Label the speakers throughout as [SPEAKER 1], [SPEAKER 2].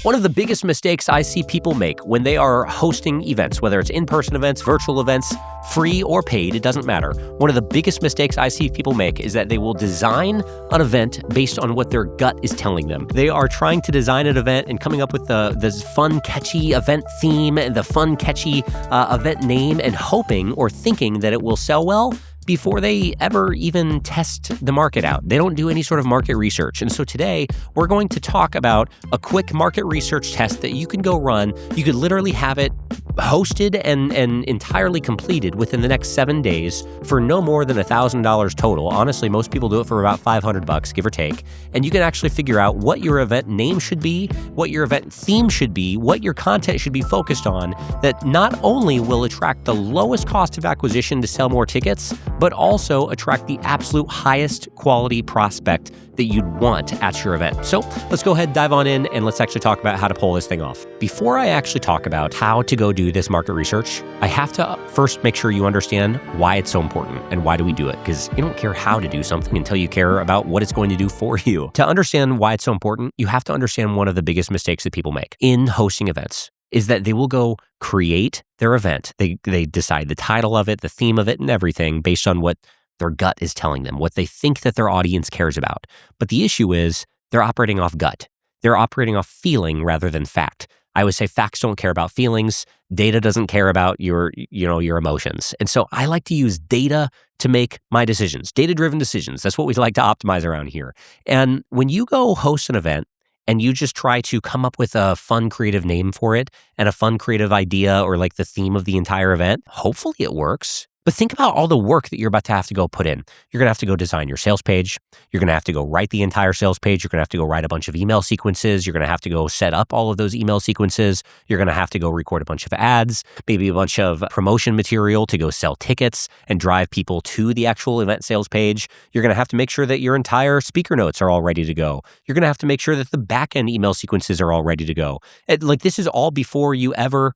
[SPEAKER 1] One of the biggest mistakes I see people make when they are hosting events, whether it's in-person events, virtual events, free or paid, it doesn't matter. One of the biggest mistakes I see people make is that they will design an event based on what their gut is telling them. They are trying to design an event and coming up with this fun, catchy event theme and the fun, catchy event name and hoping or thinking that it will sell well before they ever even test the market out. They don't do any sort of market research. And so today, we're going to talk about a quick market research test that you can go run. You could literally have it hosted and entirely completed within the next 7 days for no more than $1,000 total. Honestly, most people do it for about $500, give or take. And you can actually figure out what your event name should be, what your event theme should be, what your content should be focused on, that not only will attract the lowest cost of acquisition to sell more tickets, but also attract the absolute highest quality prospect that you'd want at your event. So let's go ahead, dive on in, and let's actually talk about how to pull this thing off. Before I actually talk about how to go do this market research, I have to first make sure you understand why it's so important and why do we do it, because you don't care how to do something until you care about what it's going to do for you. To understand why it's so important, you have to understand one of the biggest mistakes that people make in hosting events is that they will go create their event. They decide the title of it, the theme of it, and everything based on what their gut is telling them, what they think that their audience cares about. But the issue is they're operating off gut. They're operating off feeling rather than fact. I would say facts don't care about feelings. Data doesn't care about your emotions. And so I like to use data to make my decisions, data-driven decisions. That's what we like to optimize around here. And when you go host an event, and you just try to come up with a fun, creative name for it and a fun, creative idea or like the theme of the entire event, hopefully it works. But think about all the work that you're about to have to go put in. You're going to have to go design your sales page. You're going to have to go write the entire sales page. You're going to have to go write a bunch of email sequences. You're going to have to go set up all of those email sequences. You're going to have to go record a bunch of ads, maybe a bunch of promotion material to go sell tickets and drive people to the actual event sales page. You're going to have to make sure that your entire speaker notes are all ready to go. You're going to have to make sure that the back-end email sequences are all ready to go. This is all before you ever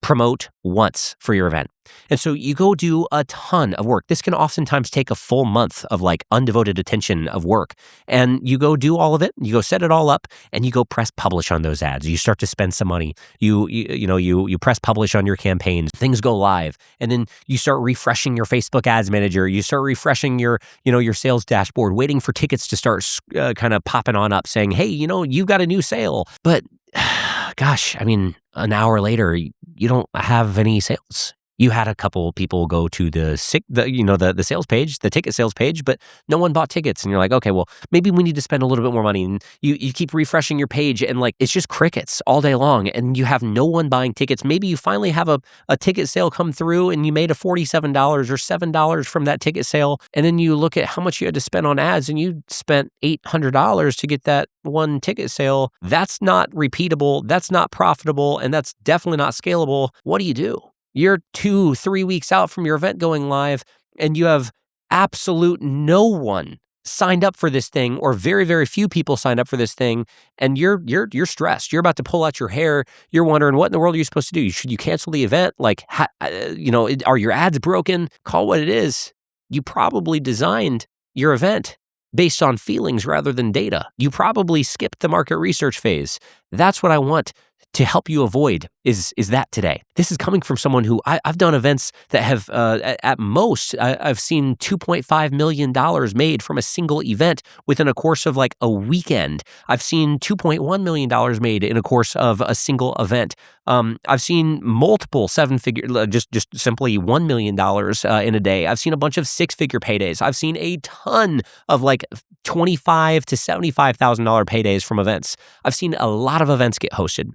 [SPEAKER 1] promote once for your event. And so you go do a ton of work. This can oftentimes take a full month of like undevoted attention of work. And you go do all of it, you go set it all up, and you go press publish on those ads. You start to spend some money. You press publish on your campaigns. Things go live. And then you start refreshing your Facebook ads manager. You start refreshing your sales dashboard, waiting for tickets to start kind of popping on up saying, hey, you've got a new sale. But gosh, I mean, an hour later, you don't have any sales. You had a couple people go to the sales page, the ticket sales page, but no one bought tickets. And you're like, okay, well, maybe we need to spend a little bit more money. And you keep refreshing your page and like, it's just crickets all day long and you have no one buying tickets. Maybe you finally have a ticket sale come through and you made a $47 or $7 from that ticket sale. And then you look at how much you had to spend on ads and you spent $800 to get that one ticket sale. That's not repeatable. That's not profitable. And that's definitely not scalable. What do? You're 2-3 weeks out from your event going live and you have absolute no one signed up for this thing or very, very few people signed up for this thing. And you're stressed. You're about to pull out your hair. You're wondering what in the world are you supposed to do? Should you cancel the event? Like, are your ads broken? Call what it is. You probably designed your event based on feelings rather than data. You probably skipped the market research phase. That's what I want to help you avoid is that today. This is coming from someone who I've done events that have, at most, I've seen $2.5 million made from a single event within a course of like a weekend. I've seen $2.1 million made in a course of a single event. I've seen multiple seven-figure, just simply $1 million in a day. I've seen a bunch of six-figure paydays. I've seen a ton of like $25,000 to $75,000 paydays from events. I've seen a lot of events get hosted.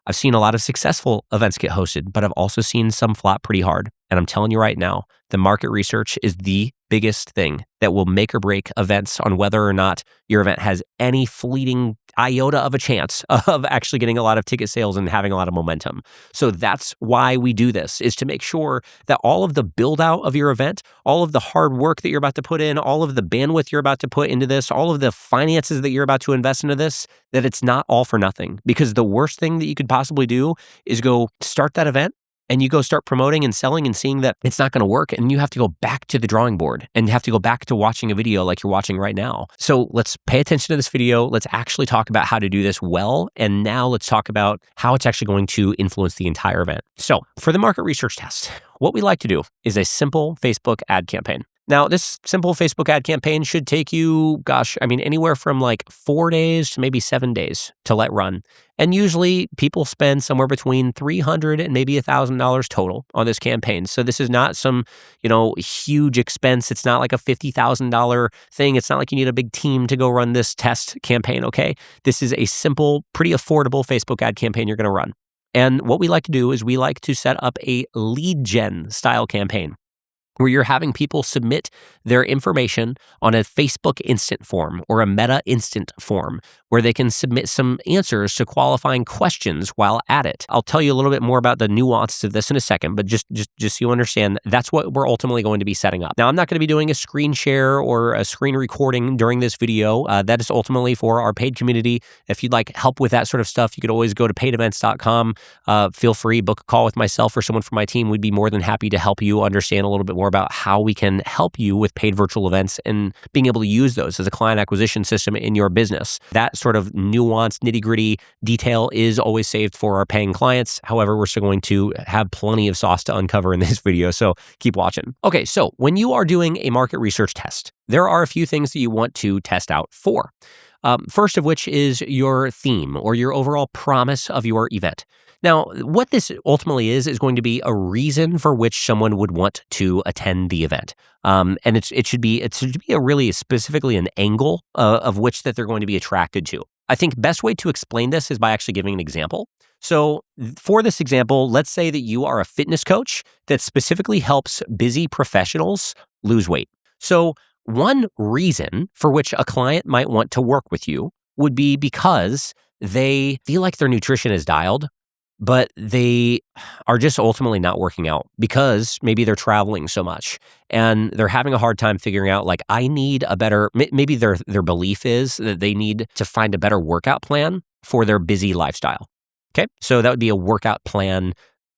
[SPEAKER 1] I've seen a lot of successful events get hosted, but I've also seen some flop pretty hard. And I'm telling you right now, the market research is the biggest thing that will make or break events on whether or not your event has any fleeting iota of a chance of actually getting a lot of ticket sales and having a lot of momentum. So that's why we do this, is to make sure that all of the build out of your event, all of the hard work that you're about to put in, all of the bandwidth you're about to put into this, all of the finances that you're about to invest into this, that it's not all for nothing. Because the worst thing that you could possibly do is go start that event and you go start promoting and selling and seeing that it's not going to work, and you have to go back to the drawing board and you have to go back to watching a video like you're watching right now. So let's pay attention to this video. Let's actually talk about how to do this well. And now let's talk about how it's actually going to influence the entire event. So for the market research test, what we like to do is a simple Facebook ad campaign. Now, this simple Facebook ad campaign should take you, anywhere from like 4 days to maybe 7 days to let run. And usually people spend somewhere between $300 and maybe $1,000 total on this campaign. So this is not some, huge expense. It's not like a $50,000 thing. It's not like you need a big team to go run this test campaign, okay? This is a simple, pretty affordable Facebook ad campaign you're going to run. And what we like to do is we like to set up a lead gen style campaign, where you're having people submit their information on a Facebook instant form or a Meta instant form, where they can submit some answers to qualifying questions while at it. I'll tell you a little bit more about the nuance of this in a second, but just so you understand, that's what we're ultimately going to be setting up. Now, I'm not going to be doing a screen share or a screen recording during this video. That is ultimately for our paid community. If you'd like help with that sort of stuff, you could always go to paidevents.com. Feel free, book a call with myself or someone from my team. We'd be more than happy to help you understand a little bit more about how we can help you with paid virtual events and being able to use those as a client acquisition system in your business. That sort of nuanced, nitty-gritty detail is always saved for our paying clients. However, we're still going to have plenty of sauce to uncover in this video, so keep watching. Okay, so when you are doing a market research test, there are a few things that you want to test out for. First of which is your theme or your overall promise of your event. Now, what this ultimately is going to be a reason for which someone would want to attend the event. And it should be a really specifically an angle of which that they're going to be attracted to. I think best way to explain this is by actually giving an example. So for this example, let's say that you are a fitness coach that specifically helps busy professionals lose weight. So one reason for which a client might want to work with you would be because they feel like their nutrition is dialed, but they are just ultimately not working out because maybe they're traveling so much and they're having a hard time figuring out, like, I need a better, maybe their belief is that they need to find a better workout plan for their busy lifestyle. Okay. So that would be a workout plan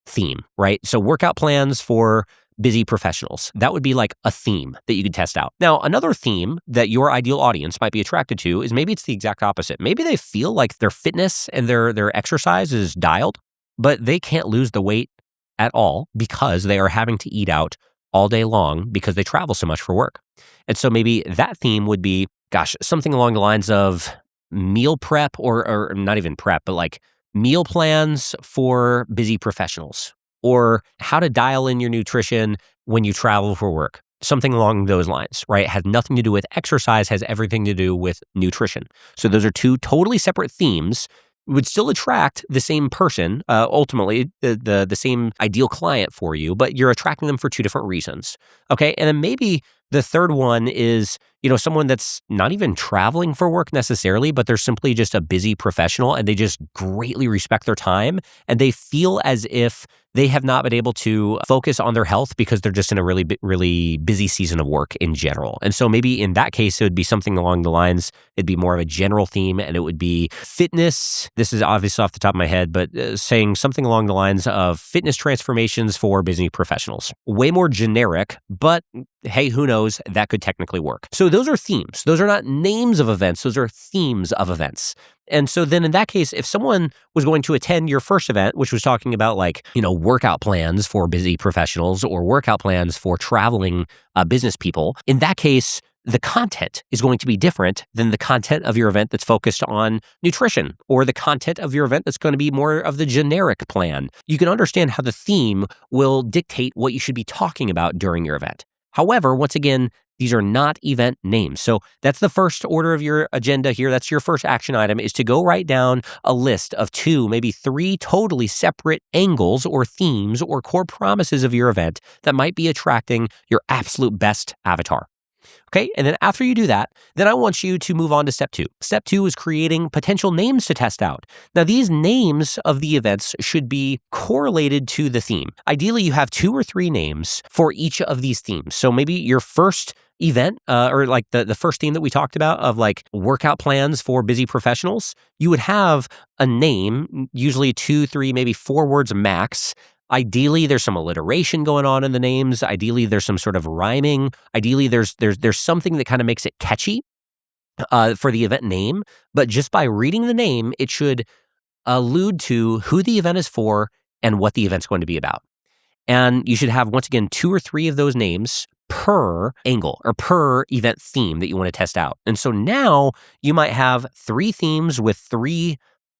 [SPEAKER 1] theme, right? So workout plans for busy professionals. That would be like a theme that you could test out. Now, another theme that your ideal audience might be attracted to is maybe it's the exact opposite. Maybe they feel like their fitness and their exercise is dialed, but they can't lose the weight at all because they are having to eat out all day long because they travel so much for work. And so maybe that theme would be, something along the lines of meal prep or not even prep, but like meal plans for busy professionals, or how to dial in your nutrition when you travel for work. Something along those lines, right? It has nothing to do with exercise, has everything to do with nutrition. So those are two totally separate themes, would still attract the same person, ultimately the same ideal client for you, but you're attracting them for two different reasons. Okay, and then maybe the third one is, someone that's not even traveling for work necessarily, but they're simply just a busy professional and they just greatly respect their time and they feel as if they have not been able to focus on their health because they're just in a really, really busy season of work in general. And so maybe in that case, it would be something along the lines, it'd be more of a general theme and it would be fitness. This is obviously off the top of my head, but saying something along the lines of fitness transformations for busy professionals. Way more generic, but hey, who knows? That could technically work. So those are themes. Those are not names of events. Those are themes of events. And so then in that case, if someone was going to attend your first event, which was talking about workout plans for busy professionals or workout plans for traveling business people, in that case, the content is going to be different than the content of your event that's focused on nutrition or the content of your event that's going to be more of the generic plan. You can understand how the theme will dictate what you should be talking about during your event. However, once again, these are not event names. So that's the first order of your agenda here. That's your first action item, is to go write down a list of 2, maybe 3 totally separate angles or themes or core promises of your event that might be attracting your absolute best avatar. Okay, and then after you do that, then I want you to move on to step 2. Step 2 is creating potential names to test out. Now, these names of the events should be correlated to the theme. Ideally, you have 2 or 3 names for each of these themes. So maybe your first event, or like the first theme that we talked about of like workout plans for busy professionals, you would have a name, usually 2, 3, maybe 4 words max, Ideally, there's some alliteration going on in the names. Ideally, there's some sort of rhyming. Ideally, there's something that kind of makes it catchy for the event name. But just by reading the name, it should allude to who the event is for and what the event's going to be about. And you should have, once again, 2 or 3 of those names per angle or per event theme that you want to test out. And so now you might have 3 themes with 3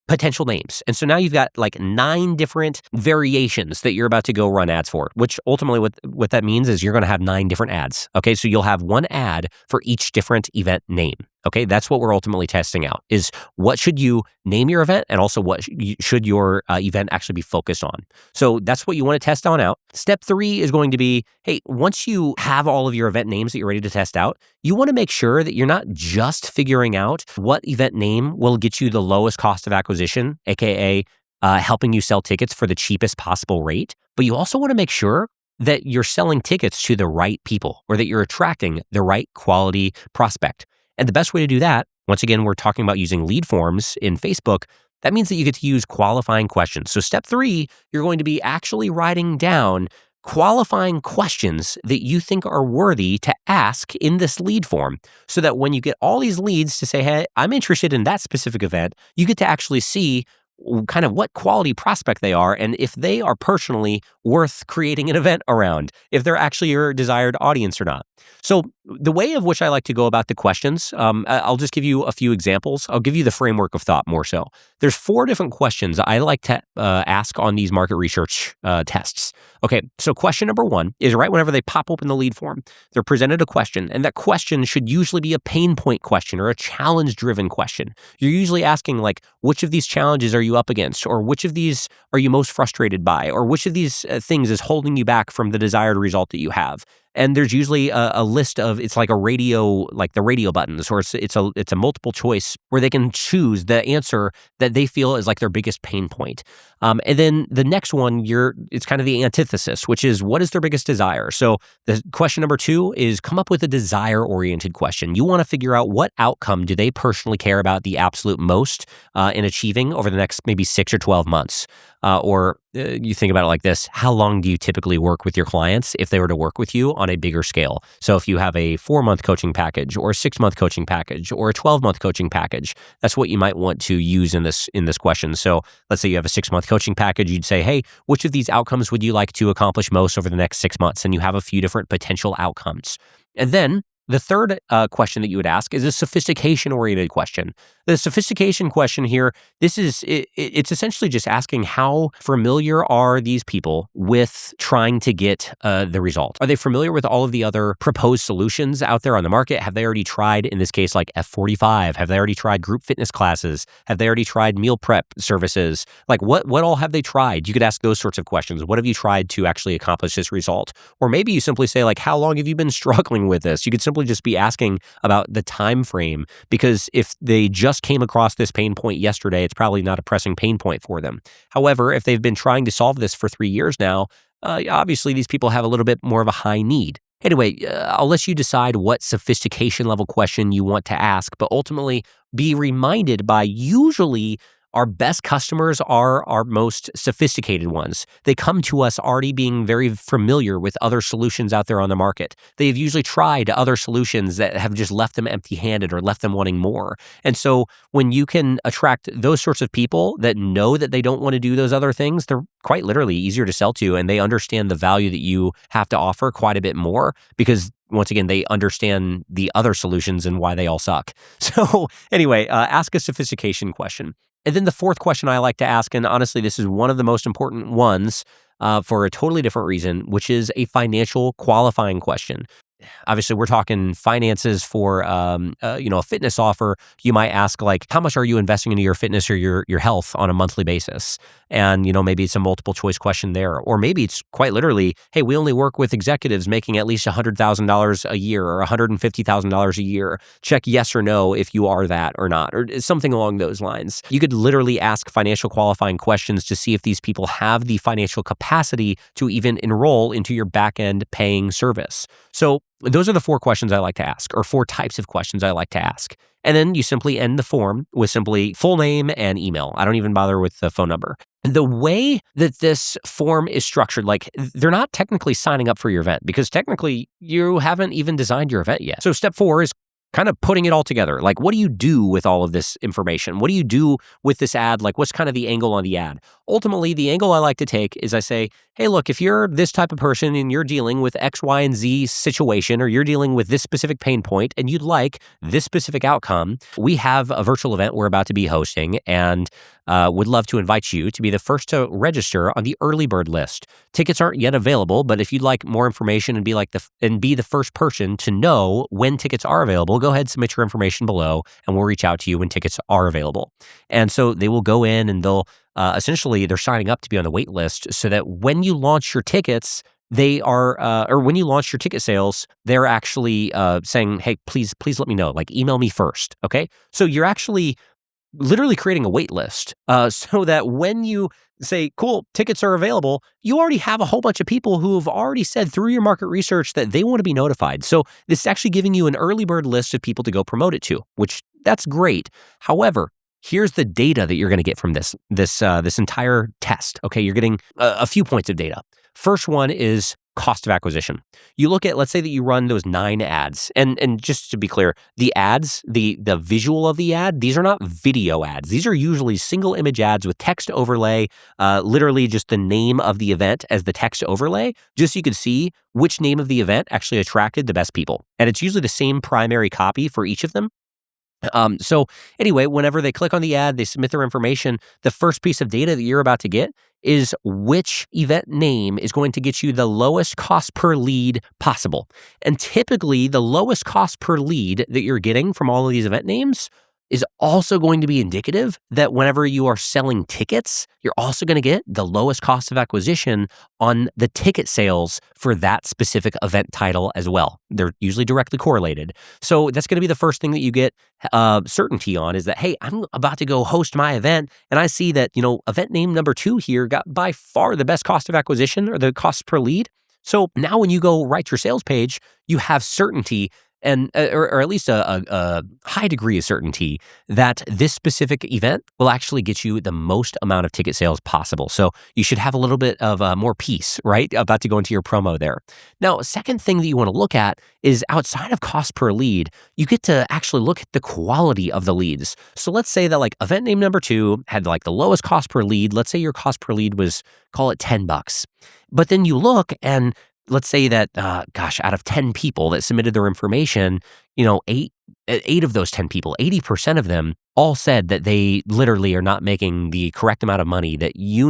[SPEAKER 1] potential names. And so now you've got like 9 different variations that you're about to go run ads for, which ultimately what that means is you're going to have 9 different ads. Okay, so you'll have one ad for each different event name. Okay, that's what we're ultimately testing out, is what should you name your event and also what should your event actually be focused on. So that's what you want to test on out. Step 3 is going to be, hey, once you have all of your event names that you're ready to test out, you want to make sure that you're not just figuring out what event name will get you the lowest cost of acquisition, aka helping you sell tickets for the cheapest possible rate, but you also want to make sure that you're selling tickets to the right people or that you're attracting the right quality prospect. And the best way to do that, once again, we're talking about using lead forms in Facebook. That means that you get to use qualifying questions. So step 3, you're going to be actually writing down qualifying questions that you think are worthy to ask in this lead form, so that when you get all these leads to say, hey, I'm interested in that specific event, you get to actually see kind of what quality prospect they are and if they are personally worth creating an event around, if they're actually your desired audience or not. So the way of which I like to go about the questions, I'll just give you a few examples. I'll give you the framework of thought more so. There's 4 different questions I like to ask on these market research tests. Okay, so question number 1 is right whenever they pop open the lead form, they're presented a question, and that question should usually be a pain point question or a challenge-driven question. You're usually asking like, which of these challenges are you up against, or which of these are you most frustrated by, or which of these things is holding you back from the desired result that you have. And there's usually a list of, it's like a radio, like the radio buttons, or it's a multiple choice where they can choose the answer that they feel is like their biggest pain point. And then the next one, it's kind of the antithesis, which is what is their biggest desire? So the question number 2 is come up with a desire-oriented question. You want to figure out what outcome do they personally care about the absolute most in achieving over the next maybe 6 or 12 months. Or you think about it like this: how long do you typically work with your clients if they were to work with you on a bigger scale? So if you have a 4-month coaching package or a 6-month coaching package or a 12-month coaching package, that's what you might want to use in this question. So let's say you have a 6-month coaching package, you'd say, hey, which of these outcomes would you like to accomplish most over the next 6 months? And you have a few different potential outcomes. And then the third question that you would ask is a sophistication-oriented question. The sophistication question here, it's essentially just asking how familiar are these people with trying to get the result? Are they familiar with all of the other proposed solutions out there on the market? Have they already tried, in this case, like F45? Have they already tried group fitness classes? Have they already tried meal prep services? Like what all have they tried? You could ask those sorts of questions. What have you tried to actually accomplish this result? Or maybe you simply say like, how long have you been struggling with this? You could simply just be asking about the time frame, because if they just came across this pain point yesterday, it's probably not a pressing pain point for them. However, if they've been trying to solve this for 3 years now, obviously these people have a little bit more of a high need. Anyway, I'll let you decide what sophistication level question you want to ask, but ultimately be reminded by usually our best customers are our most sophisticated ones. They come to us already being very familiar with other solutions out there on the market. They've usually tried other solutions that have just left them empty-handed or left them wanting more. And so when you can attract those sorts of people that know that they don't want to do those other things, they're quite literally easier to sell to, and they understand the value that you have to offer quite a bit more, because once again, they understand the other solutions and why they all suck. So anyway, ask a sophistication question. And then the fourth question I like to ask, and honestly, this is one of the most important ones for a totally different reason, which is a financial qualifying question. Obviously, we're talking finances for a fitness offer. You might ask like, how much are you investing into your fitness or your health on a monthly basis? And maybe it's a multiple choice question there, or maybe it's quite literally, hey, we only work with executives making at least $100,000 a year or $150,000 a year. Check yes or no if you are that or not, or something along those lines. You could literally ask financial qualifying questions to see if these people have the financial capacity to even enroll into your back-end paying service. So those are the 4 questions I like to ask, or 4 types of questions I like to ask. And then you simply end the form with simply full name and email. I don't even bother with the phone number. The way that this form is structured, like they're not technically signing up for your event because technically you haven't even designed your event yet. So step 4 is kind of putting it all together. Like, what do you do with all of this information? What do you do with this ad? Like, what's kind of the angle on the ad? Ultimately, the angle I like to take is I say, hey, look, if you're this type of person and you're dealing with X, Y, and Z situation, or you're dealing with this specific pain point and you'd like this specific outcome, we have a virtual event we're about to be hosting and would love to invite you to be the first to register on the early bird list. Tickets aren't yet available, but if you'd like more information and be the first person to know when tickets are available, go ahead, submit your information below, and we'll reach out to you when tickets are available. And so they will go in and they'll essentially they're signing up to be on the wait list so that when you launch your tickets, they are, or when you launch your ticket sales, they're actually saying, hey, please let me know, like email me first. Okay. So you're actually literally creating a wait list so that when you say, cool, tickets are available, you already have a whole bunch of people who have already said through your market research that they want to be notified. So this is actually giving you an early bird list of people to go promote it to, which that's great. However, here's the data that you're going to get from this entire test. Okay, you're getting a few points of data. First one is cost of acquisition. You look at, let's say that you run those 9 ads, and just to be clear, the ads, the visual of the ad, these are not video ads. These are usually single image ads with text overlay, literally just the name of the event as the text overlay, just so you could see which name of the event actually attracted the best people. And it's usually the same primary copy for each of them. So anyway, whenever they click on the ad, they submit their information, the first piece of data that you're about to get is which event name is going to get you the lowest cost per lead possible. And typically the lowest cost per lead that you're getting from all of these event names is also going to be indicative that whenever you are selling tickets, you're also going to get the lowest cost of acquisition on the ticket sales for that specific event title as well. They're usually directly correlated. So that's going to be the first thing that you get certainty on is that, hey, I'm about to go host my event and I see that, event name number 2 here got by far the best cost of acquisition or the cost per lead. So now when you go write your sales page, you have certainty and or at least a high degree of certainty that this specific event will actually get you the most amount of ticket sales possible. So you should have a little bit of more peace, right, about to go into your promo there. Now, second thing that you want to look at is outside of cost per lead, you get to actually look at the quality of the leads. So let's say that like event name number 2 had like the lowest cost per lead. Let's say your cost per lead was, call it $10. But then you look and let's say that, out of 10 people that submitted their information, 8 of those 10 people, 80% of them all said that they literally are not making the correct amount of money that you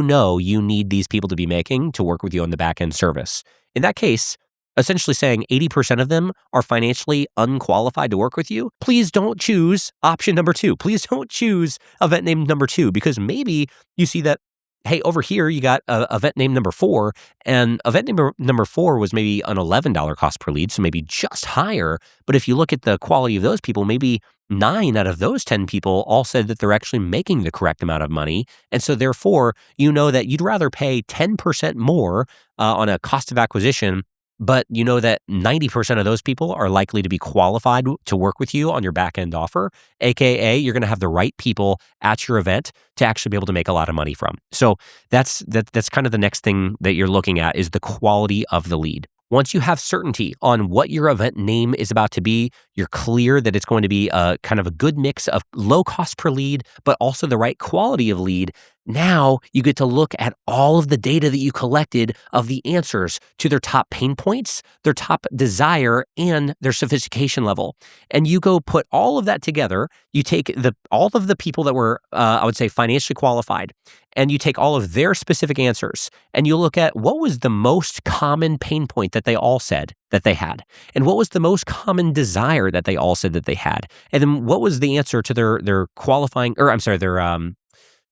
[SPEAKER 1] need these people to be making to work with you on the back end service. In that case, essentially saying 80% of them are financially unqualified to work with you, please don't choose option number 2. Please don't choose event name number 2 because maybe you see that, hey, over here, you got event name number 4, and event number 4 was maybe an $11 cost per lead, so maybe just higher. But if you look at the quality of those people, maybe 9 out of those 10 people all said that they're actually making the correct amount of money. And so therefore, you know that you'd rather pay 10% more on a cost of acquisition, but you know that 90% of those people are likely to be qualified to work with you on your back-end offer, aka you're going to have the right people at your event to actually be able to make a lot of money from. So that's kind of the next thing that you're looking at is the quality of the lead. Once you have certainty on what your event name is about to be, you're clear that it's going to be a kind of a good mix of low cost per lead, but also the right quality of lead. Now you get to look at all of the data that you collected of the answers to their top pain points, their top desire, and their sophistication level. And you go put all of that together. You take all of the people that were, I would say, financially qualified, and you take all of their specific answers, and you look at what was the most common pain point that they all said that they had, and what was the most common desire that they all said that they had, and then what was the answer to their qualifying, or I'm sorry,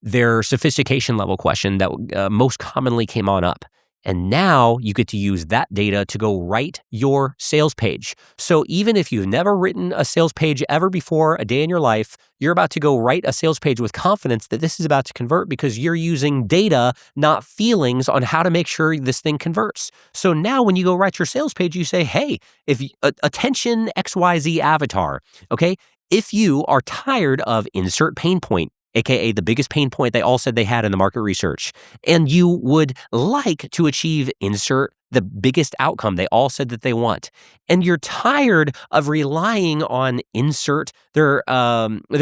[SPEAKER 1] their sophistication level question that most commonly came on up. And now you get to use that data to go write your sales page. So even if you've never written a sales page ever before a day in your life, you're about to go write a sales page with confidence that this is about to convert because you're using data, not feelings, on how to make sure this thing converts. So now when you go write your sales page, you say, hey, attention XYZ avatar, okay? if you are tired of insert pain point, aka the biggest pain point they all said they had in the market research, and you would like to achieve insert the biggest outcome they all said that they want, and you're tired of relying on insert their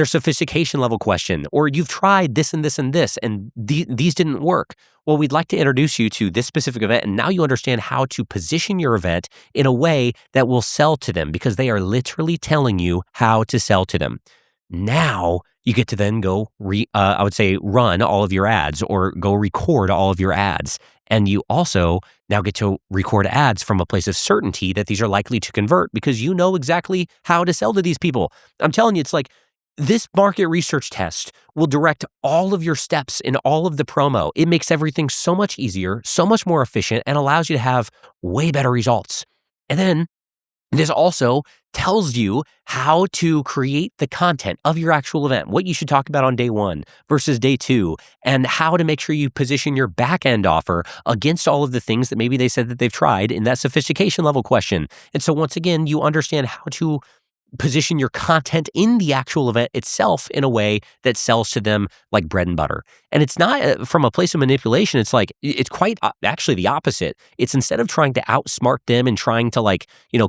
[SPEAKER 1] sophistication level question, or you've tried this and this and this, and these didn't work. Well, we'd like to introduce you to this specific event, and now you understand how to position your event in a way that will sell to them, because they are literally telling you how to sell to them. Now you get to then go, I would say, run all of your ads or go record all of your ads. And you also now get to record ads from a place of certainty that these are likely to convert because you know exactly how to sell to these people. I'm telling you, it's like this market research test will direct all of your steps in all of the promo. It makes everything so much easier, so much more efficient, and allows you to have way better results. And then this also tells you how to create the content of your actual event, what you should talk about on day 1 versus day 2, and how to make sure you position your back end offer against all of the things that maybe they said that they've tried in that sophistication level question. And so once again, you understand how to position your content in the actual event itself in a way that sells to them like bread and butter. And it's not from a place of manipulation. It's like, it's quite actually the opposite. It's instead of trying to outsmart them and trying to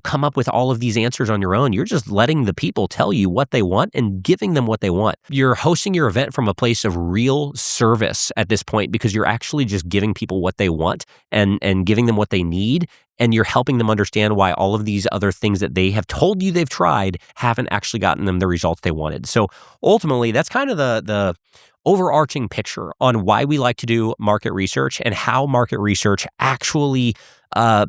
[SPEAKER 1] come up with all of these answers on your own, you're just letting the people tell you what they want and giving them what they want. You're hosting your event from a place of real service at this point, because you're actually just giving people what they want and giving them what they need. And you're helping them understand why all of these other things that they have told you they've tried haven't actually gotten them the results they wanted. So ultimately, that's kind of the overarching picture on why we like to do market research and how market research actually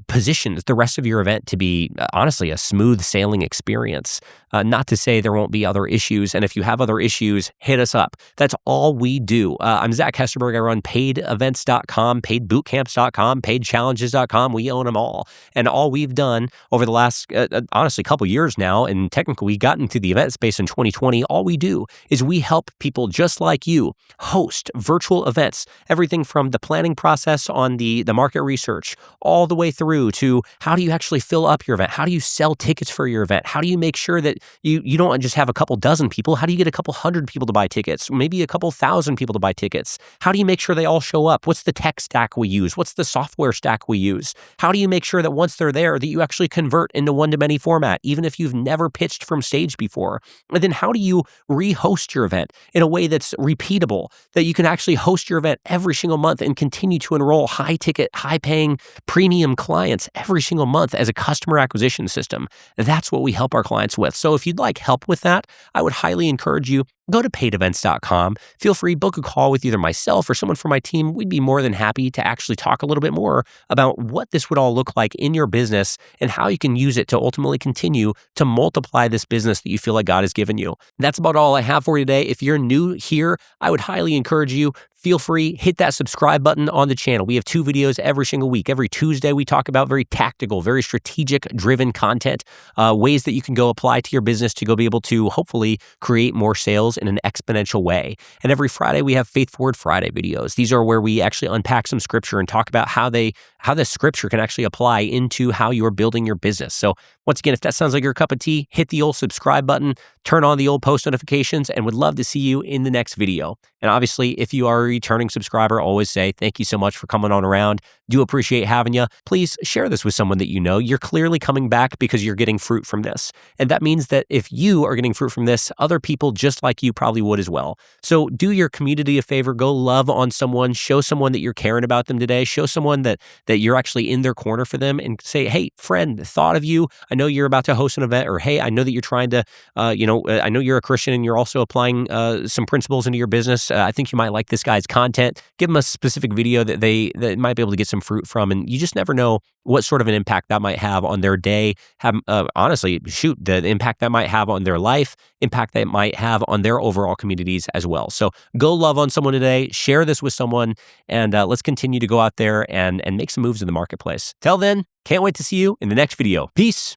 [SPEAKER 1] positions the rest of your event to be, honestly, a smooth sailing experience. Not to say there won't be other issues. And if you have other issues, hit us up. That's all we do. I'm Zach Hesterberg. I run paidevents.com, paidbootcamps.com, paidchallenges.com. We own them all. And all we've done over the last, honestly, couple years now, and technically we got into the event space in 2020, all we do is we help people just like you host virtual events, everything from the planning process on the market research, all the way through to how do you actually fill up your event? How do you sell tickets for your event? How do you make sure that you don't just have a couple dozen people? How do you get a couple hundred people to buy tickets? Maybe a couple thousand people to buy tickets? How do you make sure they all show up? What's the tech stack we use? What's the software stack we use? How do you make sure that once they're there that you actually convert into one-to-many format, even if you've never pitched from stage before? And then how do you re-host your event in a way that's repeatable, that you can actually host your event every single month and continue to enroll high-ticket, high-paying, premium clients every single month as a customer acquisition system? That's what we help our clients with. So if you'd like help with that, I would highly encourage you, go to paidevents.com. Feel free, book a call with either myself or someone from my team. We'd be more than happy to actually talk a little bit more about what this would all look like in your business and how you can use it to ultimately continue to multiply this business that you feel like God has given you. That's about all I have for you today. If you're new here, I would highly encourage you, feel free, hit that subscribe button on the channel. We have 2 videos every single week. Every Tuesday, we talk about very tactical, very strategic driven content, ways that you can go apply to your business to go be able to hopefully create more sales in an exponential way. And every Friday, we have Faith Forward Friday videos. These are where we actually unpack some scripture and talk about how the scripture can actually apply into how you're building your business. So once again, if that sounds like your cup of tea, hit the old subscribe button, turn on the old post notifications, and would love to see you in the next video. And obviously, if you are a returning subscriber, always say thank you so much for coming on around. Do appreciate having you. Please share this with someone that you know. You're clearly coming back because you're getting fruit from this. And that means that if you are getting fruit from this, other people just like you probably would as well. So do your community a favor. Go love on someone. Show someone that you're caring about them today. Show someone that you're actually in their corner for them, and say, hey, friend, thought of you. I know you're about to host an event, or hey, I know that you're trying to, I know you're a Christian and you're also applying some principles into your business. I think you might like this guy's content. Give them a specific video that that might be able to get some fruit from. And you just never know what sort of an impact that might have on their day. Honestly, the impact that might have on their life, impact that might have on their overall communities as well. So go love on someone today, share this with someone, and let's continue to go out there and make some moves in the marketplace. Till then, can't wait to see you in the next video. Peace.